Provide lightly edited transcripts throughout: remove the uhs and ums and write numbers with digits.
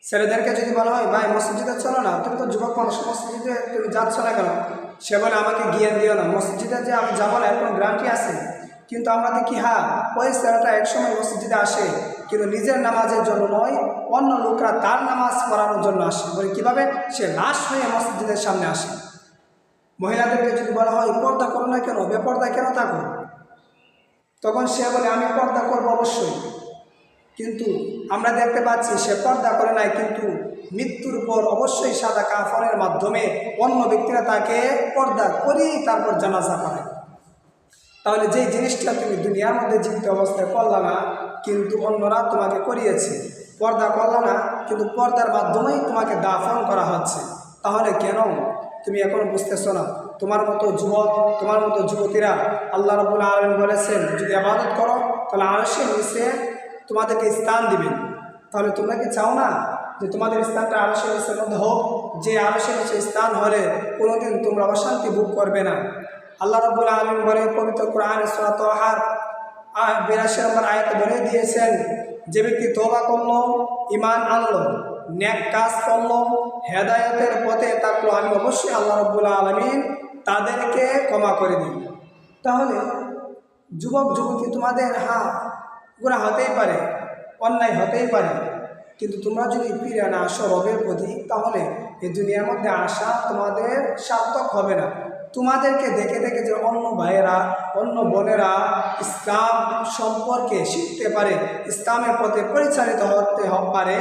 ছেলেদেরকে যদি বলা হয় ভাই মসজিদে চলো না, তুমি তো যুবক মানুষ, মসজিদে তুমি যাচ্ছ না কেন? সে বলে আমাকে জ্ঞান দিও না, মসজিদে যে আমি যাবো না এখন গ্যারান্টি আছে। কিন্তু আমরা দেখি হ্যাঁ ওই ছেলেটা একসময় মসজিদে আসে, কিন্তু নিজের নামাজের জন্য নয়, অন্য লোকরা তার নামাজ পড়ানোর জন্য আসে। বলে কীভাবে? সে লাশ হয়ে মসজিদের সামনে আসে। মহিলাদেরকে যদি বলা হয় পর্দা করো না কেন, বেপর্দায় কেন থাকো, তখন সে বলে আমি পর্দা করবো অবশ্যই। কিন্তু আমরা দেখতে পাচ্ছি সে পর্দা করে নাই, কিন্তু মৃত্যুর পর অবশ্যই সাদা কাফনের মাধ্যমে অন্য ব্যক্তিরা তাকে পর্দা করেই তারপর জানাজা করে। তাহলে যেই জিনিসটা তুমি দুনিয়ার মধ্যে জীবিত অবস্থায় করলা না, কিন্তু অন্যরা তোমাকে করিয়েছে। পর্দা করলা না, কিন্তু পর্দার মাধ্যমেই তোমাকে দাফন করা হচ্ছে। তাহলে কেন তুমি এখনো বুঝতেছো না? তোমার মতো যুবক, তোমার মতো যুবতীরা আল্লাহ রাব্বুল আলামিন বলেছেন যদি ইবাদত করো তাহলে আরশের নিচে তোমাদেরকে স্থান দিবেন। তাহলে তোমরা কি চাও না যে তোমাদের স্থানটা আরশের নিচের মধ্যে হোক? যে আরশের নিচে স্থান হলে কোনোদিন তোমরা অশান্তি ভোগ করবে না। আল্লাহ রাব্বুল আলামিন বলে পবিত্র কোরআনে সূরা তাহার 82 নম্বর আয়াতে বলে দিয়েছেন, যে ব্যক্তি তওবা করলো, ঈমান আনলো, নেক কাজ করলো, হেদায়েতের পথে থাকলো, আমি অবশ্যই আল্লাহ রাব্বুল আলামিন তাদেরকে ক্ষমা করে দিই। তাহলে যুবক যুবতী তোমাদের গুনাহ হতেই পারে, অন্যায় হতেই পারে, কিন্তু তোমরা যদি ফিরে না আসো রবের প্রতি, তাহলে এই দুনিয়ার মধ্যে আসা তোমাদের সার্থক হবে না। তোমাদেরকে দেখে দেখে যে অন্য ভাইয়েরা, অন্য বোনেরা ইসলাম সম্পর্কে শিখতে পারে, ইসলামের পথে পরিচালিত হতে পারে,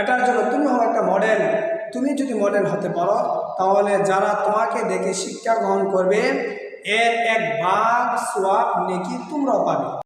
এটার জন্য তুমি হও একটা মডেল। তুমি যদি মডেল হতে পারো, তাহলে যারা তোমাকে দেখে শিক্ষা গ্রহণ করবে এর 1 ভাগ সওয়াব নেকি তোমরাও পাবে।